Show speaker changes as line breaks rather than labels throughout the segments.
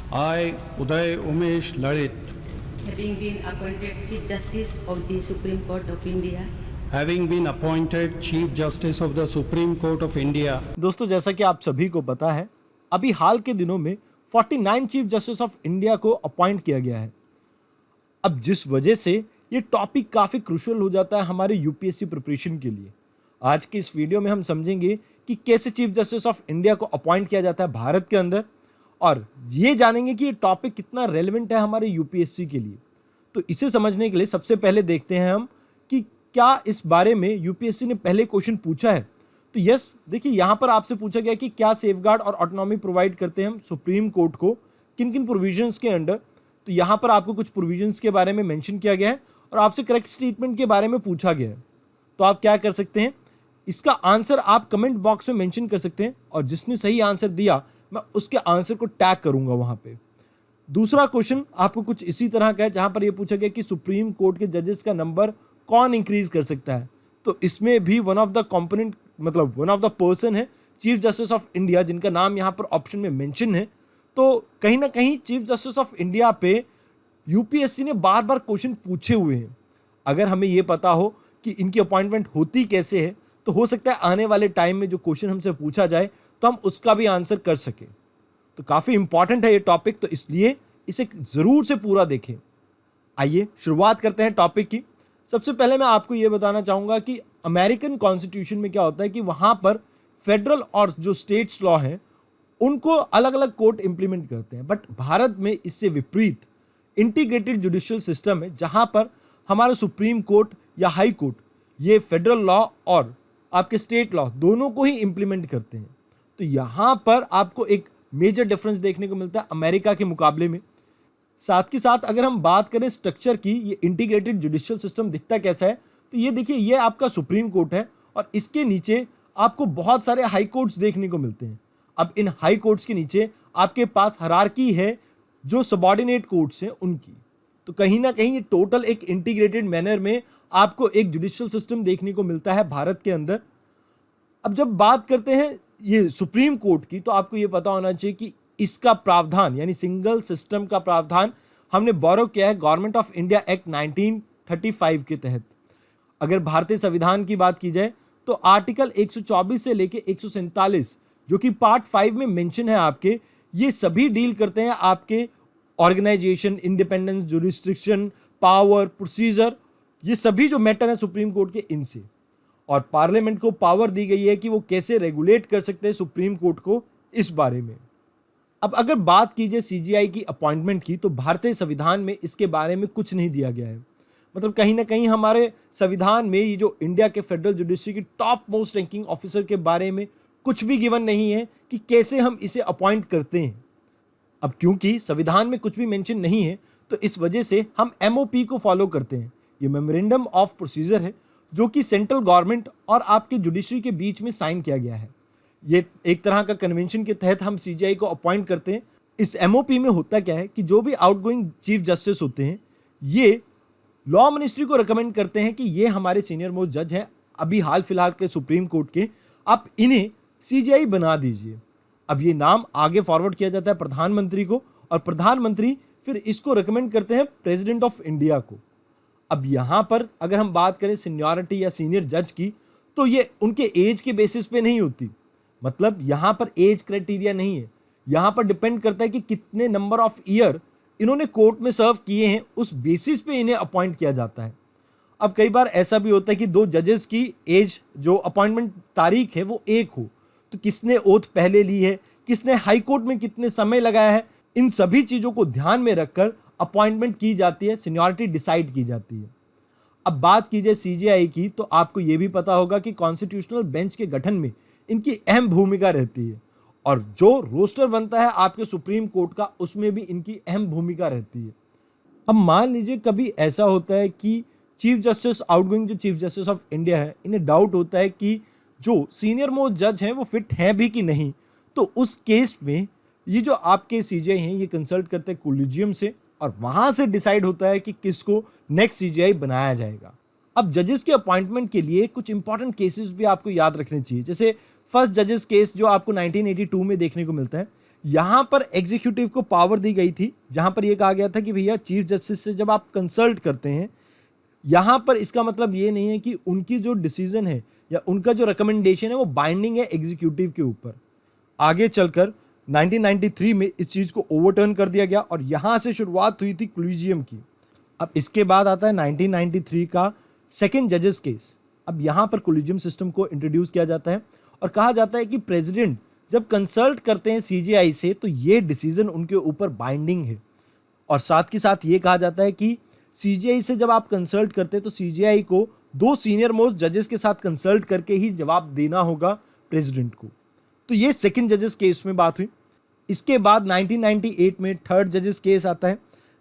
I, Uday Umesh Lalit,
having been appointed Chief Justice of the Supreme Court of India,
having been appointed Chief Justice of the Supreme Court of India,
दोस्तों जैसा कि आप सभी को पता है, अभी हाल के दिनों में 49 चीफ जस्टिस ऑफ इंडिया को अपॉइंट किया गया है। अब जिस वजह से ये टॉपिक काफ़ी क्रूशियल हो जाता है हमारे यूपीएससी प्रिपरेशन के लिए। आज की इस वीडियो में हम समझेंगे कि कैसे चीफ जस्टिस ऑफ इंडिया को अपॉइंट किया जाता है भारत के अंदर, और ये जानेंगे कि ये टॉपिक कितना रेलेवेंट है हमारे यूपीएससी के लिए। तो इसे समझने के लिए सबसे पहले देखते हैं हम कि क्या इस बारे में यूपीएससी ने पहले क्वेश्चन पूछा है। तो यस, देखिए यहाँ पर आपसे पूछा गया कि क्या सेफगार्ड और ऑटोनॉमी प्रोवाइड करते हैं हम सुप्रीम कोर्ट को किन किन प्रोविजंस के अंडर। तो यहाँ पर आपको कुछ प्रोविजंस के बारे में मेंशन किया गया है और आपसे करेक्ट स्टेटमेंट के बारे में पूछा गया है। तो आप क्या कर सकते हैं, इसका आंसर आप कमेंट बॉक्स में मेंशन कर सकते हैं और जिसने सही आंसर दिया मैं उसके आंसर को टैग करूंगा वहां पे। दूसरा क्वेश्चन आपको कुछ इसी तरह का है जहां पर यह पूछा गया कि सुप्रीम कोर्ट के जजेस का नंबर कौन इंक्रीज कर सकता है। तो इसमें भी वन ऑफ द कंपोनेंट मतलब वन ऑफ द पर्सन है चीफ जस्टिस ऑफ इंडिया, जिनका नाम यहाँ पर ऑप्शन में मेंशन है। तो कहीं ना कहीं चीफ जस्टिस ऑफ इंडिया पे यूपीएससी ने बार बार क्वेश्चन पूछे हुए हैं। अगर हमें ये पता हो कि इनकी अपॉइंटमेंट होती कैसे है तो हो सकता है आने वाले टाइम में जो क्वेश्चन हमसे पूछा जाए तो हम उसका भी आंसर कर सके। तो काफ़ी इंपॉर्टेंट है ये टॉपिक, तो इसलिए इसे ज़रूर से पूरा देखें। आइए शुरुआत करते हैं टॉपिक की। सबसे पहले मैं आपको ये बताना चाहूँगा कि अमेरिकन कॉन्स्टिट्यूशन में क्या होता है कि वहाँ पर फेडरल और जो स्टेट्स लॉ हैं उनको अलग अलग कोर्ट इंप्लीमेंट करते हैं, बट भारत में इससे विपरीत इंटीग्रेटेड जुडिशियल सिस्टम है जहाँ पर हमारा सुप्रीम कोर्ट या हाई कोर्ट ये फेडरल लॉ और आपके स्टेट लॉ दोनों को ही इंप्लीमेंट करते हैं। तो यहाँ पर आपको एक मेजर डिफरेंस देखने को मिलता है अमेरिका के मुकाबले में। साथ के साथ अगर हम बात करें स्ट्रक्चर की, ये इंटीग्रेटेड जुडिशियल सिस्टम दिखता कैसा है, तो ये देखिए ये आपका सुप्रीम कोर्ट है और इसके नीचे आपको बहुत सारे हाई कोर्ट्स देखने को मिलते हैं। अब इन हाई कोर्ट्स के नीचे आपके पास हायरार्की है जो सबऑर्डिनेट कोर्ट्स हैं उनकी। तो कहीं ना कहीं ये टोटल एक इंटीग्रेटेड मैनर में आपको एक जुडिशियल सिस्टम देखने को मिलता है भारत के अंदर। अब जब बात करते हैं ये सुप्रीम कोर्ट की, तो आपको ये पता होना चाहिए कि इसका प्रावधान यानी सिंगल सिस्टम का प्रावधान हमने बोरो किया है गवर्नमेंट ऑफ इंडिया एक्ट 1935 के तहत। अगर भारतीय संविधान की बात की जाए तो आर्टिकल 124 से लेके 147 जो कि पार्ट 5 में मेंशन है आपके, ये सभी डील करते हैं आपके organisation, independence, jurisdiction, power, procedure, ये सभी जो मैटर है सुप्रीम कोर्ट के इनसे। और पार्लियामेंट को पावर दी गई है कि वो कैसे रेगुलेट कर सकते हैं सुप्रीम कोर्ट को इस बारे में। अब अगर बात कीजिए सीजीआई की अपॉइंटमेंट की, तो भारतीय संविधान में इसके बारे में कुछ नहीं दिया गया है। मतलब कहीं ना कहीं हमारे संविधान में ये जो इंडिया के फेडरल जुडिशरी की टॉप मोस्ट रैंकिंग ऑफिसर के बारे में कुछ भी गिवन नहीं है कि कैसे हम इसे अपॉइंट करते हैं। अब क्योंकि संविधान में कुछ भी मेंशन नहीं है तो इस वजह से हम एमओपी को फॉलो करते हैं। ये मेमोरेंडम ऑफ प्रोसीजर है जो कि सेंट्रल गवर्नमेंट और आपके जुडिशरी के बीच में साइन किया गया है। ये एक तरह का कन्वेंशन के तहत हम सीजीआई को अपॉइंट करते हैं। इस एमओपी में होता क्या है कि जो भी आउटगोइंग चीफ जस्टिस होते हैं ये लॉ मिनिस्ट्री को रिकमेंड करते हैं कि ये हमारे सीनियर मोस्ट जज हैं अभी हाल फिलहाल के सुप्रीम कोर्ट के, आप इन्हें सीजीआई बना दीजिए। अब ये नाम आगे फॉरवर्ड किया जाता है प्रधानमंत्री को और प्रधानमंत्री फिर इसको रिकमेंड करते हैं प्रेसिडेंट ऑफ इंडिया को। अब यहाँ पर अगर हम बात करें सीनियरिटी या सीनियर जज की, तो ये उनके एज के बेसिस पे नहीं होती। मतलब यहाँ पर एज क्राइटेरिया नहीं है, यहाँ पर डिपेंड करता है कि कितने नंबर ऑफ ईयर इन्होंने कोर्ट में सर्व किए हैं, उस बेसिस पे इन्हें अपॉइंट किया जाता है। अब कई बार ऐसा भी होता है कि दो जजेस की एज जो अपॉइंटमेंट तारीख है वो एक हो, तो किसने ओथ पहले ली है, किसने हाई कोर्ट में कितने समय लगाया है, इन सभी चीज़ों को ध्यान में रखकर अपॉइंटमेंट की जाती है, सीनियरिटी डिसाइड की जाती है। अब बात कीजिए सीजीआई की, तो आपको यह भी पता होगा कि कॉन्स्टिट्यूशनल बेंच के गठन में इनकी अहम भूमिका रहती है और जो रोस्टर बनता है आपके सुप्रीम कोर्ट का उसमें भी इनकी अहम भूमिका रहती है। अब मान लीजिए कभी ऐसा होता है कि चीफ जस्टिस आउटगोइंग जो चीफ जस्टिस ऑफ इंडिया है इन्हें डाउट होता है कि जो सीनियर मोस्ट जज हैं वो फिट हैं भी कि नहीं, तो उस केस में ये जो आपके सीजीआई हैं ये कंसल्ट करते हैं कोलिजियम से और वहाँ से डिसाइड होता है कि किसको नेक्स्ट सीजीआई बनाया जाएगा। अब जजेस के अपॉइंटमेंट के लिए कुछ इंपॉर्टेंट केसेस भी आपको याद रखने चाहिए। जैसे फर्स्ट जजेस केस जो आपको 1982 में देखने को मिलता है, यहाँ पर एग्जीक्यूटिव को पावर दी गई थी, जहाँ पर यह कहा गया था कि भैया चीफ जस्टिस से जब आप कंसल्ट करते हैं, यहाँ पर इसका मतलब ये नहीं है कि उनकी जो डिसीजन है या उनका जो रिकमेंडेशन है वो बाइंडिंग है एग्जीक्यूटिव के ऊपर। आगे चलकर 1993 में इस चीज़ को ओवरटर्न कर दिया गया और यहाँ से शुरुआत हुई थी कोलिजियम की। अब इसके बाद आता है 1993 का सेकेंड जजेस केस। अब यहाँ पर कोलिजियम सिस्टम को इंट्रोड्यूस किया जाता है और कहा जाता है कि प्रेसिडेंट जब कंसल्ट करते हैं सीजेआई से तो ये डिसीजन उनके ऊपर बाइंडिंग है। और साथ ही साथ ये कहा जाता है कि सीजीआई से जब आप कंसल्ट करते हैं तो सीजीआई को 2 सीनियर मोस्ट जजेस के साथ कंसल्ट करके ही जवाब देना होगा प्रेसिडेंट को। तो ये सेकंड जजेस केस में बात हुई। इसके बाद 1998 में थर्ड जजेस केस आता है,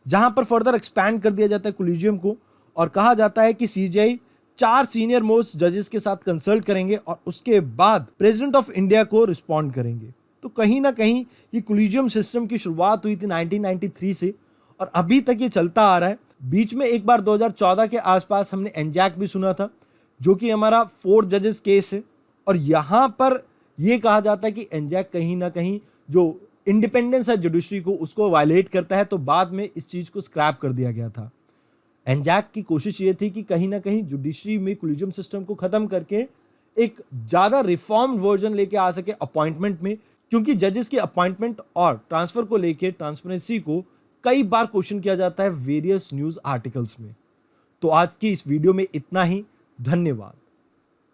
जहां पर फर्दर एक्सपैंड कर दिया जाता है कोलिजियम को और कहा जाता है कि सीजीआई 4 सीनियर मोस्ट जजेस के साथ कंसल्ट करेंगे और उसके बाद प्रेसिडेंट ऑफ इंडिया को रिस्पॉन्ड करेंगे। तो कहीं ना कहीं ये कोलिजियम सिस्टम की शुरुआत हुई थी 1993 से और अभी तक ये चलता आ रहा है। बीच में एक बार 2014 के आसपास हमने एनजैक भी सुना था, जो कि हमारा 4 जजेस केस है और यहाँ पर यह कहा जाता है कि एनजैक कहीं ना कहीं जो इंडिपेंडेंस है जुडिशरी को उसको वायलेट करता है, तो बाद में इस चीज़ को स्क्रैप कर दिया गया था। एनजैक की कोशिश ये थी कि कहीं ना कहीं जुडिशरी में कोलिजियम सिस्टम को ख़त्म करके एक ज़्यादा रिफॉर्म्ड वर्जन लेके आ सके अपॉइंटमेंट में, क्योंकि जजेस की अपॉइंटमेंट और ट्रांसफ़र को लेके ट्रांसपेरेंसी को कई बार क्वेश्चन किया जाता है वेरियस न्यूज़ आर्टिकल्स में। तो आज की इस वीडियो में इतना ही। धन्यवाद।